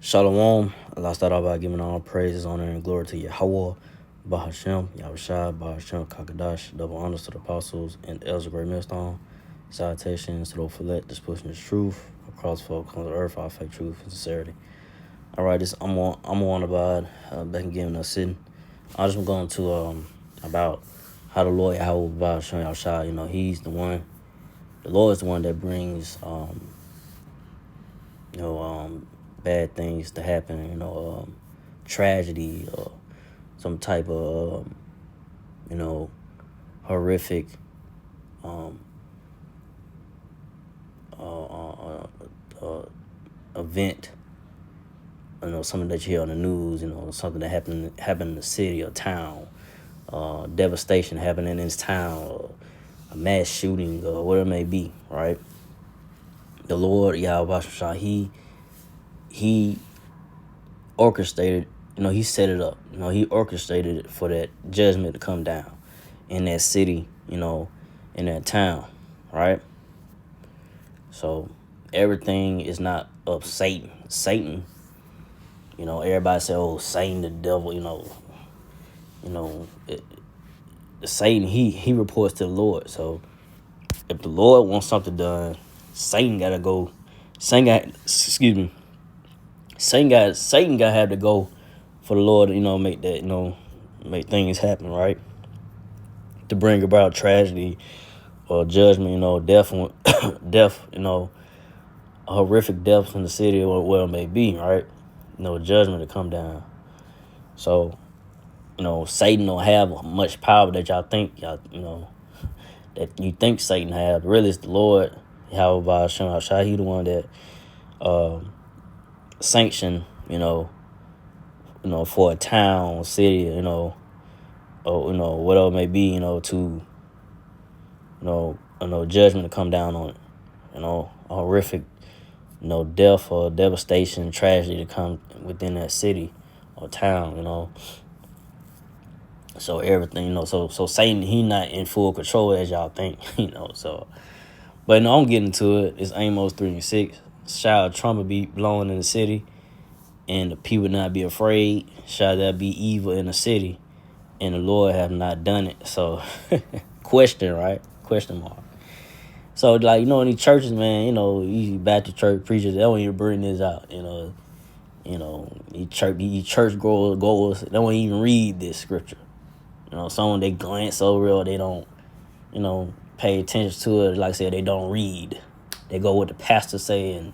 Shalom. Allah start off by giving all praises, honor, and glory to Yahweh, Bahashem, Yahushua, Bahashem, Kakadash, double honors to the apostles and the elders of Great Millstone. Salutations to the Philet, just pushing the truth across folk on the earth, our faith, truth, and sincerity. All right, this I'm on about back again us sitting. I just going to about how the Lord Yahweh Bahashem Yahushua, he's the one. The Lord is the one that brings bad things to happen, tragedy or some type of, horrific event, something that you hear on the news, something that happened in the city or town, devastation happening in this town, or a mass shooting or whatever it may be, right? The Lord, Yahweh, he orchestrated, he set it up. He orchestrated it for that judgment to come down in that city, in that town, right? So everything is not of Satan. Satan, everybody say, oh, Satan, the devil, Satan, he reports to the Lord. So if the Lord wants something done, Satan gotta go. Satan got to have to go for the Lord to, make that, make things happen, right? To bring about tragedy or judgment, death, death, a horrific death in the city or where it may be, right? Judgment to come down. So, Satan don't have much power that y'all think, that you think Satan have. Really, it's the Lord, Yahweh Shah. He the one that sanctioned, for a town, city, or whatever it may be, to judgment to come down on it, a horrific, death or devastation, tragedy to come within that city or town, So everything, so Satan, he not in full control as y'all think, so. But I'm getting to it. It's Amos 3:6. Shall a trumpet be blown in the city, and the people not be afraid? Shall there be evil in the city, and the Lord have not done it? So, question, right? Question mark. So, in these churches, man, these Baptist church preachers, they don't even bring this out, these church goers, they don't even read this scripture. Someone they glance over or they don't, pay attention to it. Like I said, they don't read. They go with the pastor say, and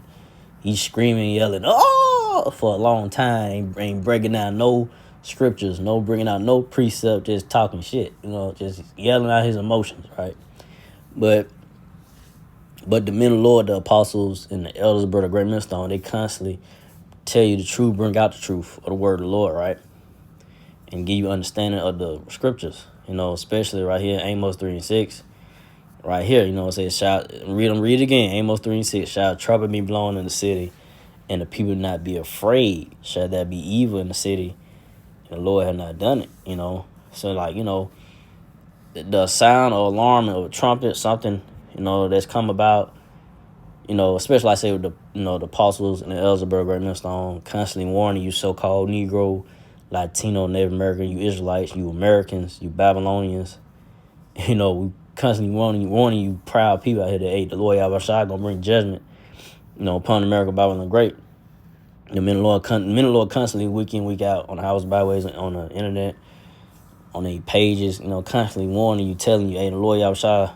he's screaming, yelling, oh, for a long time. Ain't breaking down no scriptures, no bringing out no precept, just talking shit, just yelling out his emotions, right? But the men of the Lord, the apostles and the elders of Brother Great Millstone, they constantly tell you the truth, bring out the truth of the word of the Lord, right? And give you understanding of the scriptures, especially right here, Amos 3:6. Right here, it says, read it again, Amos 3:6. Shall a trumpet be blown in the city, and the people not be afraid? Shall there be evil in the city, and the Lord have not done it? So the sound or alarm of a trumpet, something, that's come about, especially I say with the apostles and the elders of Great Millstone, constantly warning you so-called Negro, Latino, Native American, you Israelites, you Americans, you Babylonians, we constantly warning you proud people out here that, hey, the Lord Yahweh gonna bring judgment, upon America, Babylon the Great. The men of the Lord constantly week in, week out on the house byways, on the internet, on their pages, constantly warning you, telling you, hey, the Lord Yahweh,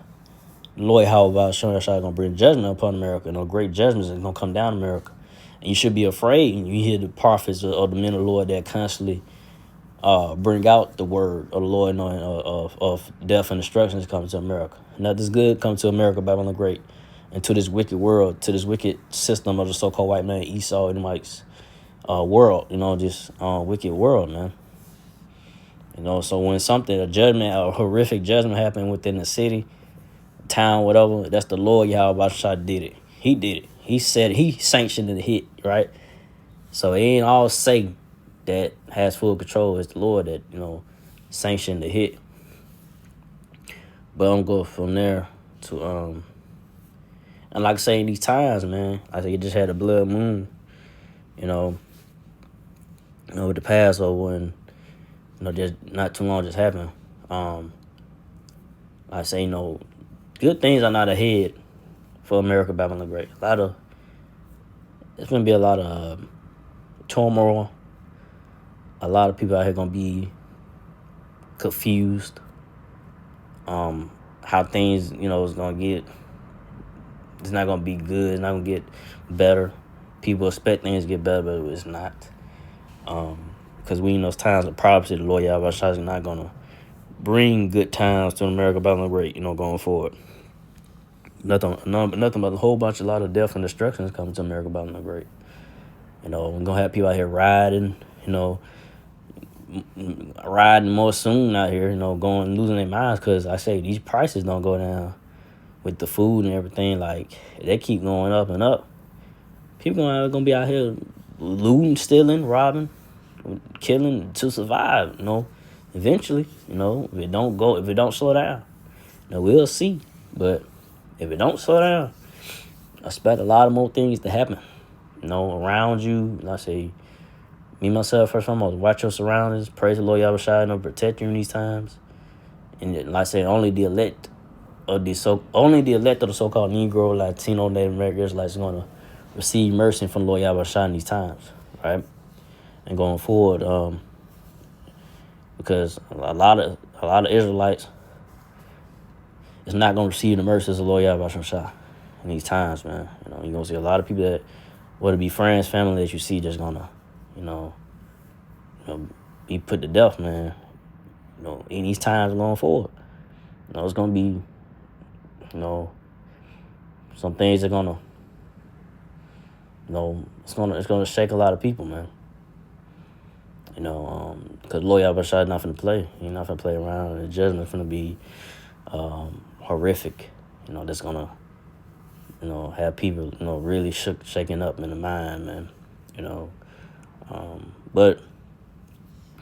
the Lord Yahweh gonna bring judgment upon America. Great judgments is gonna come down America. And you should be afraid. And you hear the prophets or the men of the Lord that constantly bring out the word of the Lord, of death and destruction is coming to America. Nothing's good come to America, Babylon the Great, and to this wicked world, to this wicked system of the so-called white man, Esau, and Mike's world, this wicked world, man. So when a judgment, a horrific judgment happened within the city, town, whatever, that's the Lord Yahweh did it. He did it. He said he sanctioned the hit, right? So it ain't all Satan that has full control. It's the Lord that, sanctioned the hit. But I'm going from there to and like I say, in these times, man, I say you just had a blood moon, with the Passover and just not too long just happened. I say good things are not ahead for America Babylon the Great. It's gonna be a lot of turmoil. A lot of people out here gonna be confused. How things is gonna get. It's not gonna be good. It's not gonna get better. People expect things to get better, but it's not. Because we in those times of prophecy, the Lord Yahweh Shai is not gonna bring good times to America Babylon the Great. Going forward. Nothing but a lot of death and destruction is coming to America Babylon the Great. We're gonna have people out here riding. Riding more soon out here. Going losing their minds because I say these prices don't go down with the food and everything. Like they keep going up and up. People gonna be out here looting, stealing, robbing, killing to survive. Eventually. If it don't slow down, we'll see. But if it don't slow down, I expect a lot of more things to happen. Around you. I say, me myself first and foremost, watch your surroundings. Praise the Lord Yahweh Shai, protect you in these times. And like I said, only the elect of the so-called Negro, Latino, Native American Israelites are gonna receive mercy from the Lord Yahweh Shai in these times, right? And going forward, because a lot of Israelites is not gonna receive the mercy of the Lord Yahweh Shai in these times, man. You're gonna see a lot of people that whether it be friends, family that you see just gonna, be put to death, man. In these times going forward. It's gonna be, some things are gonna, it's gonna shake a lot of people, man. Because Lord Yahweh Shai is not finna play. He's not finna play around. And the judgment's finna be horrific. That's gonna, have people, really shaking up in the mind, man. But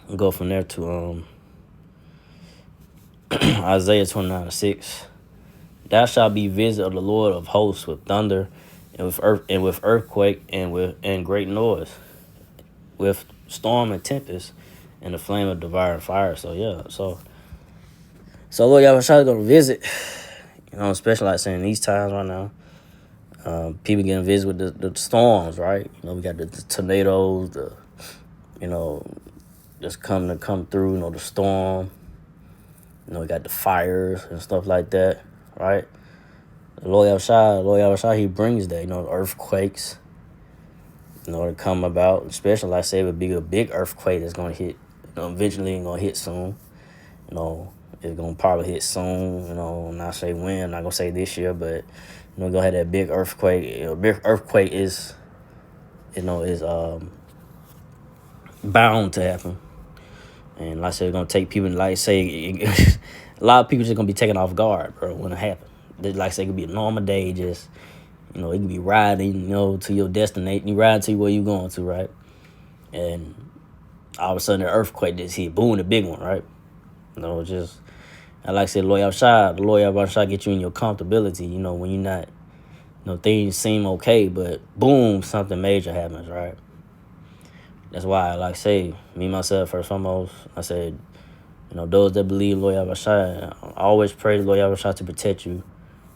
we'll go from there to Isaiah 29:6. Thou shalt be visited of the Lord of hosts with thunder, and with earthquake, and great noise, with storm and tempest, and the flame of devouring fire. So yeah, so Lord Yahweh Shai is gonna visit. Especially like saying these times right now. People getting visited with the storms, right? We got the tornadoes, just come through. The storm. We got the fires and stuff like that, right? The Lord Yahweh Shai, he brings that. Earthquakes. To come about, especially like I say, it would be a big earthquake that's gonna hit. Eventually, it's gonna hit soon. It's gonna probably hit soon. Not say when. I'm not gonna say this year, but gonna have that big earthquake. Big earthquake is bound to happen. And like I said, it's gonna take people. Like I say, a lot of people just gonna be taken off guard, bro, when it happens. Like I say, it could be a normal day, just it could be riding, to your destination. You ride to where you going to, right? And all of a sudden, the earthquake just hit, boom, the big one, right? Just. And like I said, the Lord Yahweh Shai get you in your comfortability, when you're not, things seem okay, but boom, something major happens, right? That's why, like I say, me, myself, first and foremost, I said, those that believe Lord Yahweh Shai, always pray the Lord Yahweh Shai to protect you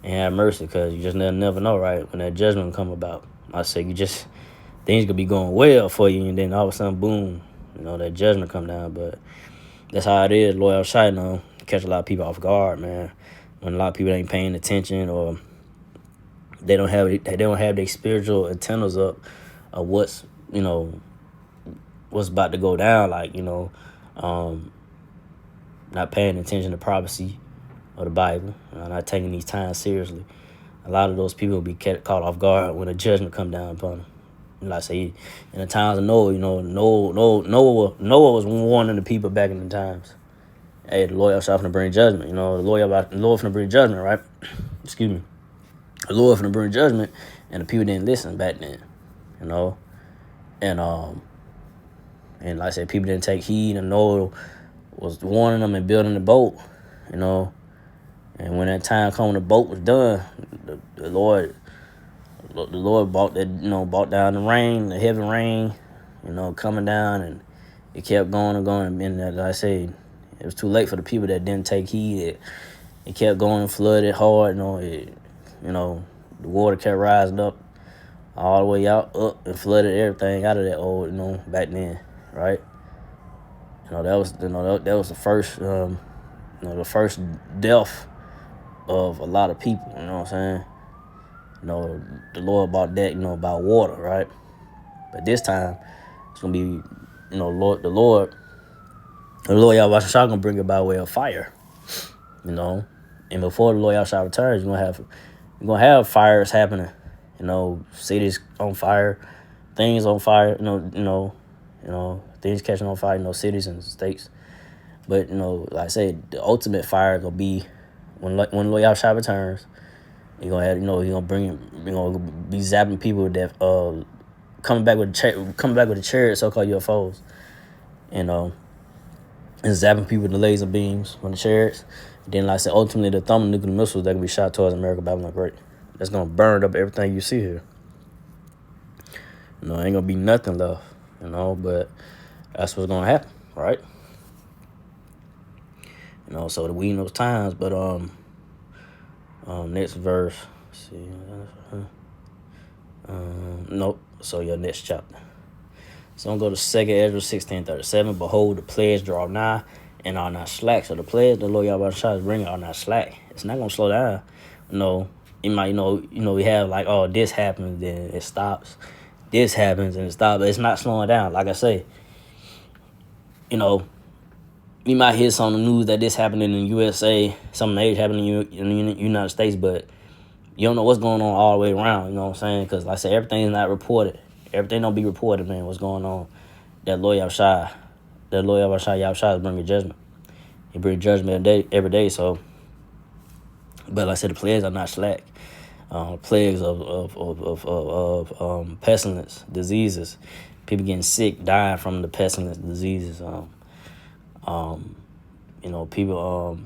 and have mercy, because you just never know, right? When that judgment come about, I say, things could be going well for you, and then all of a sudden, boom, that judgment come down. But that's how it is. Lord Yahweh Shai, catch a lot of people off guard, man. When a lot of people ain't paying attention, or they don't have their spiritual antennas up of what's about to go down, like not paying attention to prophecy of the Bible, not taking these times seriously. A lot of those people will be caught off guard when a judgment come down upon them. Like I say, in the times of Noah, Noah was warning the people back in the times. Hey, the Lord finna bring judgment. The Lord finna bring judgment, right? Excuse me. The Lord finna bring judgment, and the people didn't listen back then. And like I said, people didn't take heed, and Noah was warning them and building the boat. And when that time come, when the boat was done, the Lord brought down the rain, the heavy rain, coming down, and It kept going and going, and like I say, it was too late for the people that didn't take heed. It kept going and flooded hard. The water kept rising up all the way up and flooded everything out of that old, back then, right? That was the first, the first death of a lot of people. You know what I'm saying? The Lord brought that, about water, right? But this time, it's gonna be, the Lord Yahweh Shah gonna bring it by way of fire, And before the Lord Yahweh returns, you're gonna have fires happening, cities on fire, things on fire, things catching on fire, cities and states. But like I said, the ultimate fire gonna be when Lord Yahweh returns. He gonna have, he gonna be zapping people that coming back with the chariot, so-called UFOs, and zapping people with the laser beams from the chariots. And then, like I said, ultimately the thermonuclear missiles that can be shot towards America, Babylon the Great. That's gonna burn up everything you see here. Ain't gonna be nothing left. But that's what's gonna happen, right? So we in those times, but next verse. Let's see. Nope. So your next chapter. So I'm going to go to 2 Ezra 16:37. Behold, the plagues draw nigh and are not slack. So the plagues the Lord Yahweh Shah is bringing are not slack. It's not going to slow down. You might, we have like, oh, this happens, then it stops. This happens and it stops. But it's not slowing down. Like I say, you might hear some news that this happened in the USA, something age happened in the United States, but you don't know what's going on all the way around, you know what I'm saying? Because, like I said, everything is not reported. Everything don't be reported, man, what's going on. That Lord Yahweh is bringing judgment. He brings judgment every day, so. But like I said, the plagues are not slack. Plagues of pestilence, diseases, people getting sick, dying from the pestilence, diseases. People,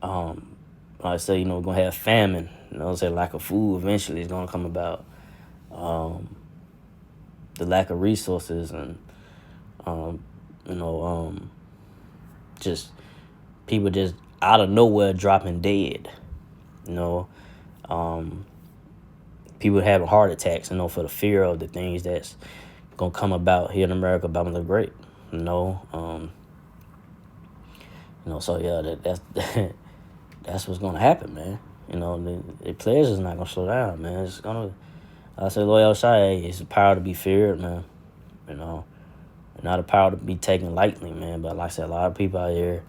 like I say, gonna have famine. Lack of food eventually is gonna come about. The lack of resources and, just people just out of nowhere dropping dead. People having heart attacks, for the fear of the things that's gonna come about here in America, Babylon the Great. So yeah, that's what's gonna happen, man. The players is not gonna slow down, man. It's gonna. I say, Lord Elshai, it's a power to be feared, man. Not a power to be taken lightly, man. But like I said, a lot of people out here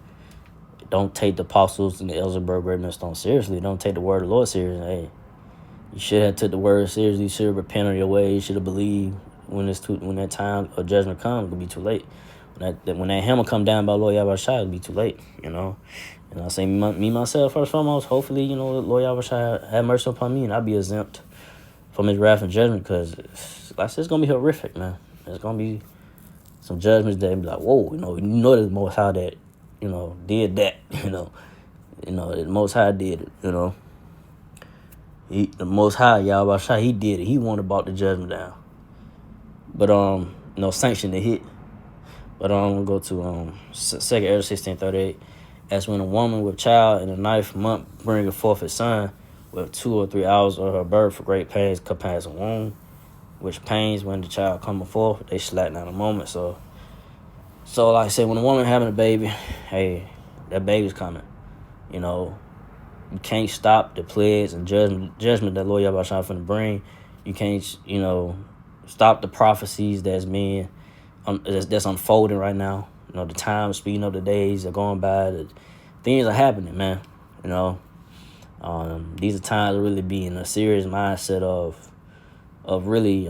don't take the apostles and the Elzebub Great Millstone seriously. Don't take the word of the Lord seriously. Hey, you should have took the word seriously. You should have repented of your ways. You should have believed when that time of judgment comes, it'll be too late. When that hammer come down by Lord Yahweh Shai, it'll be too late, And I say, me myself, first and foremost, hopefully, Lord Yahweh Shai have mercy upon me and I'll be exempt from his wrath and judgment, because like I said, it's going to be horrific, man. There's going to be some judgments that be like, whoa, there's the Most High that, did that, the Most High did it, the Most High, Yahweh Shai, he did it. He wanted about the judgment down. But, sanction to hit. But I'm going to go to 2 Ezra 16:38. As when a woman with child in the ninth month bringeth forth his son, with 2 or 3 hours of her birth, for great pains compass a womb, which pains when the child cometh forth, they slacken down a moment. So like I said, when a woman having a baby, hey, that baby's coming. You can't stop the plagues and judgment that Lord Yahweh Shai finna bring. You can't, stop the prophecies that's being that's unfolding right now. The time speeding up, the days are going by. The things are happening, man. These are times to really be in a serious mindset of really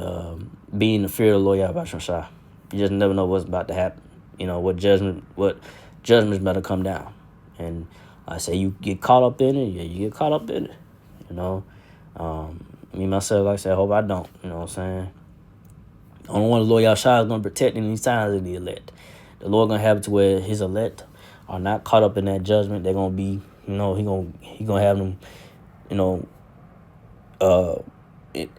being the fear of the Lord Yahweh Shai. You just never know what's about to happen. What judgment's about to come down. And I say you get caught up in it, yeah, you get caught up in it. Me myself, like I said, I hope I don't. You know what I'm saying? The only one the Lord Yahweh Shai is going to protect in these times is the elect. The Lord going to have it to where his elect are not caught up in that judgment. They're going to be, he gonna have them,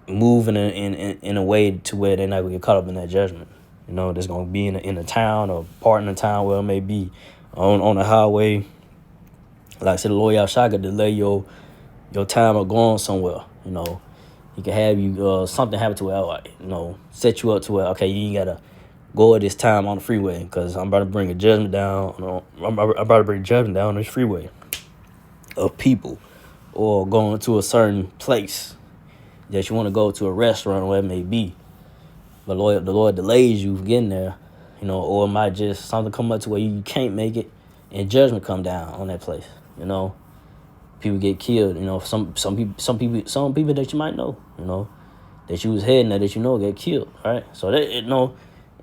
move in a way to where they're not going to get caught up in that judgment. That's gonna be in the town or part in the town where it may be on the highway. Like I said, the Lord Yahshua could delay your time of going somewhere. He can have you something happen to where, like, set you up to where, okay, you ain't gotta go at this time on the freeway because I'm about to bring a judgment down. I'm about to bring judgment down on this freeway of people, or going to a certain place that you want to go to, a restaurant or whatever it may be. But the Lord delays you from getting there, or it might just something come up to where you can't make it, and judgment come down on that place. People get killed. Some people that you might know, that you was heading there that get killed. Right. So that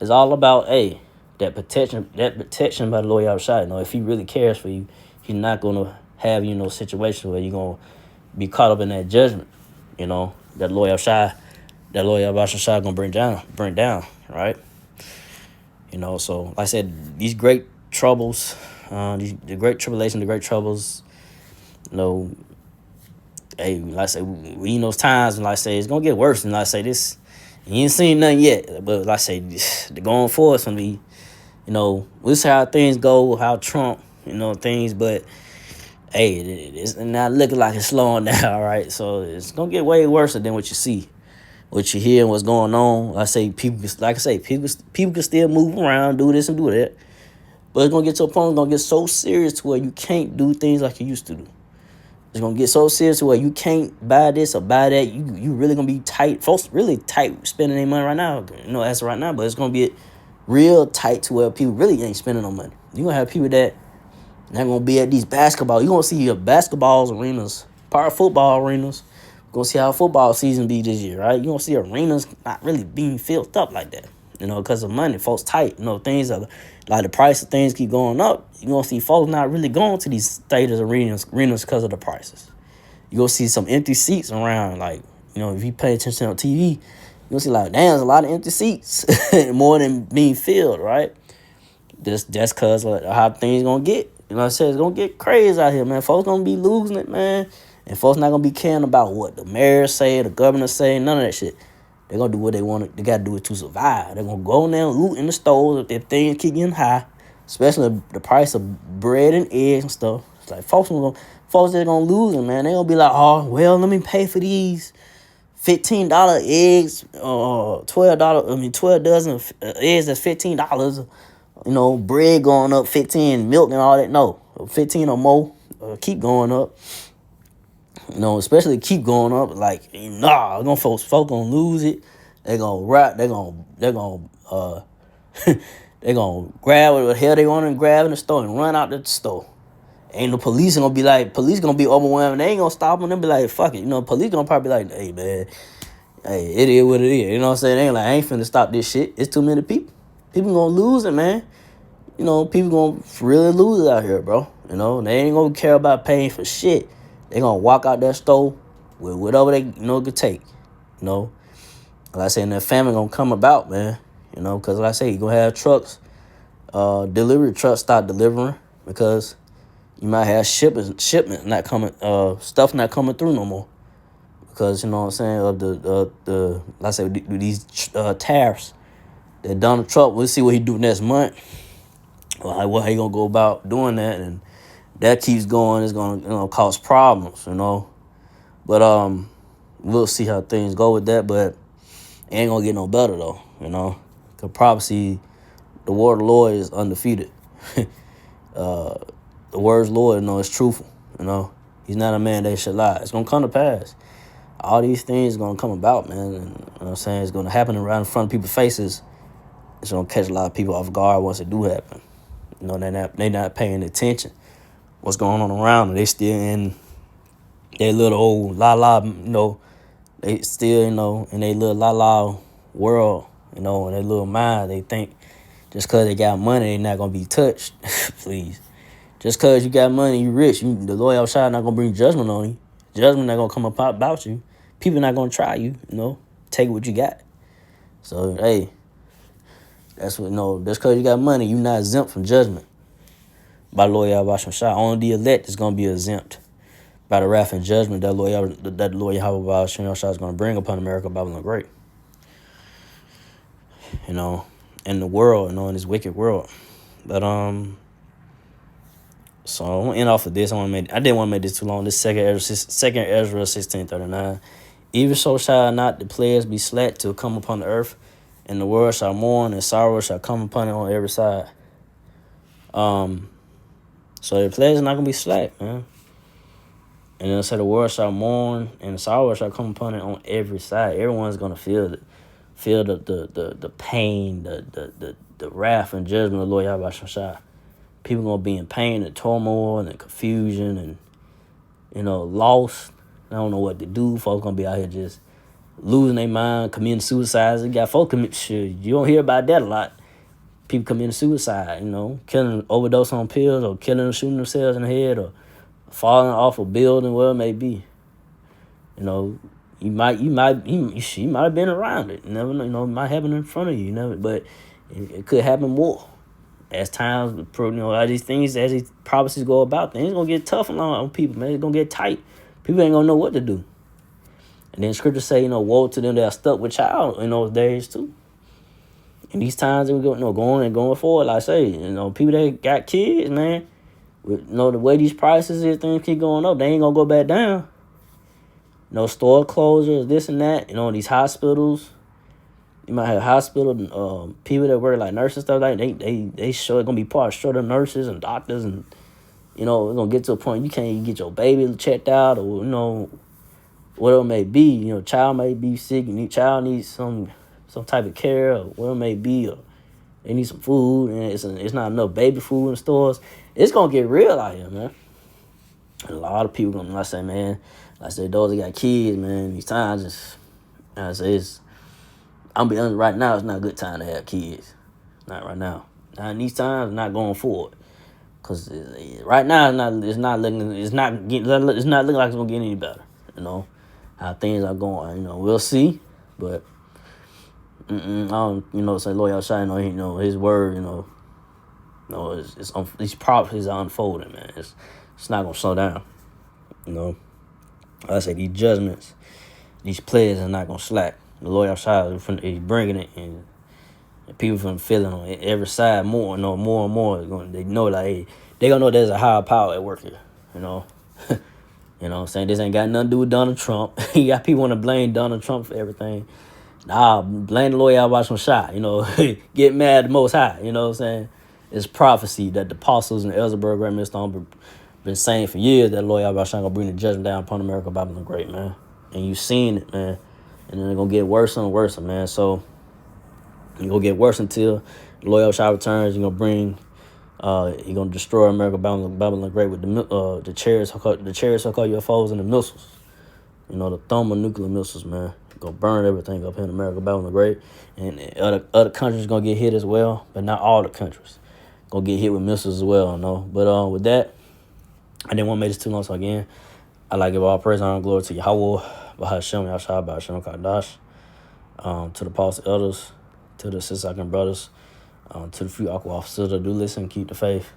it's all about that protection by the Lord Yahushua. If He really cares for you, He's not gonna have you in no situation where you're gonna be caught up in that judgment. That Lord Yahushua gonna bring down. Right. So like I said, these great troubles, the great tribulation, the great troubles. Like I say, we in those times, and like I say, it's gonna get worse. And like I say, this, you ain't seen nothing yet. But like I say, the going forward, it's gonna be, we'll see how things go, how Trump, things. But it's not looking like it's slowing down, right? So it's gonna get way worse than what you see, what you hear, and what's going on. People can still move around, do this and do that, but it's gonna get to a point, it's gonna get so serious to where you can't do things like you used to do. It's gonna get so serious to where you can't buy this or buy that. You really gonna be tight. Folks really tight spending their money right now. As of right now, but it's gonna be real tight to where people really ain't spending no money. You gonna have people that not gonna be at these basketball. You gonna see your basketball arenas, power football arenas. You're gonna see how football season be this year, right? You gonna see arenas not really being filled up like that. Because of money, folks tight. Things are like the price of things keep going up. You're going to see folks not really going to these theaters, arenas because of the prices. You're going to see some empty seats around. Like, if you pay attention on TV, you're going to see like, damn, there's a lot of empty seats more than being filled, right? That's because of how things going to get. Like I said, it's going to get crazy out here, man. Folks going to be losing it, man. And folks not going to be caring about what the mayor say, the governor say, none of that shit. They're going to do what they want. They got to do it to survive. They're going to go in there and loot in the stores if things keep getting high, especially the price of bread and eggs and stuff. It's like folks that are going to lose it, man. They're going to be like, oh, well, let me pay for these $15 eggs, 12 dozen eggs that's $15. Bread going up 15, milk and all that. No, 15 or more. Keep going up. Especially keep going up. Like, folks gonna lose it. They gonna rap. They gonna they gonna grab what the hell they want to grab in the store and run out the store. Ain't no police gonna be overwhelmed. They ain't gonna stop them. They be like, fuck it. Police gonna probably be like, hey man, it is what it is. You know what I'm saying? They ain't like, I ain't finna stop this shit. It's too many people. People gonna lose it, man. People gonna really lose it out here, bro. They ain't gonna care about paying for shit. They gonna walk out that store with whatever they could take. Like I said, and that famine gonna come about, man. Because like I say, you gonna have trucks, delivery trucks start delivering because you might have shipment not coming, stuff not coming through no more. Because of the like I say, these tariffs that Donald Trump. We'll see what he do next month. What he gonna go about doing that, and that keeps going, it's gonna cause problems, But we'll see how things go with that. But it ain't gonna get no better though, Cause prophecy, the word of the Lord is undefeated. The word's Lord, is truthful, He's not a man that should lie. It's gonna come to pass. All these things are gonna come about, man. And you know what I'm saying? It's gonna happen right in front of people's faces. It's gonna catch a lot of people off guard once it do happen. They not paying attention. What's going on around them. They still in their little old they still, in their little world, in their little mind. They think just because they got money, they not going to be touched. Please. Just because you got money, you rich, the Lord outside not going to bring judgment on you. Judgment not going to come about you. People not going to try you, take what you got. So, hey, that's what, just because you got money, you not exempt from judgment. By the Lord Yahushua. Only the elect is going to be exempt by the wrath and judgment that the Lord Yahushua is going to bring upon America, Babylon the Great. And in the world, in this wicked world. But so I'm gonna end off of this. I didn't want to make this too long. This second Ezra 16:39. Even so shall not the plagues be slack to come upon the earth, and the world shall mourn, and sorrow shall come upon it on every side. So the plagues are not gonna be slack, man. And then say the world shall mourn, and the sorrow shall come upon it on every side. Everyone's gonna feel the pain, the wrath and judgment of the Lord Yahweh Shah. People gonna be in pain and turmoil and confusion and lost. I don't know what to do. Folks gonna be out here just losing their mind, committing suicides. You got folks commit shit. You don't hear about that a lot. People committing suicide, killing, overdose on pills, or killing, shooting themselves in the head, or falling off a building, whatever it may be. You might have been around it. You never know. It might happen in front of you. But it could happen more as times. As these things, as these prophecies go about, things gonna get tough on people, man. It's gonna get tight. People ain't gonna know what to do. And then scripture say, woe to them that are stuck with child in those days too. In these times that we going forward, like I say, people that got kids, man, with the way these prices and things keep going up, they ain't gonna go back down. Store closures, this and that. These hospitals. You might have hospital people that work like nurses and stuff like they sure gonna be part short of nurses and doctors, and it's gonna get to a point you can't even get your baby checked out, or whatever it may be. Child may be sick, child needs some type of care, or whatever it may be, or they need some food, and it's not enough baby food in stores. It's gonna get real out here, man. And a lot of people gonna those that got kids, man. These times, I'm be honest, right now it's not a good time to have kids. Not right now. Now in these times, not going forward, cause right now it's not looking like it's gonna get any better. How things are going. We'll see, but I don't. Say Lord Yahshua, His word. These prophecies are unfolding, man. It's not gonna slow down. Like I say, these judgments, these plagues are not gonna slack. The Lord Yahshua is bringing it, and people from feeling on every side more and more. They know, like, hey, they gonna know there's a higher power at work here. I'm saying? This ain't got nothing to do with Donald Trump. You got people want to blame Donald Trump for everything. Nah, blame the Lord Yahweh Shah. Get mad at the Most High. You know what I'm saying? It's prophecy that the apostles and the Elzersburg Great Millstone been saying for years, that Lord Yahweh Shah gonna bring the judgment down upon America, Babylon Great, man. And you seen it, man. And then it's gonna get worse and worse, man. So it's gonna get worse until the Lord Yahweh Shah returns. You're gonna bring. You're gonna destroy America, Babylon Great, with the chariots, so-called UFOs, and the missiles. The thermonuclear missiles, man. Gonna burn everything up here in America, Babylon Great, and other countries gonna get hit as well, but not all the countries gonna get hit with missiles as well. But with that, I didn't want to make this too long. So again, I like to give all praise, honor, and glory to Yahweh, Bahashem, Yahshua, Bahashem, Kadash, to the apostles, elders, to the sisters and brothers, to the few aqua officers that do listen, keep the faith.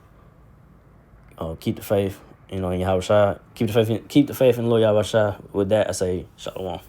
Keep the faith, in Yahweh Shai. Keep the faith in Lord Yahweh Shai. With that, I say, Shalom.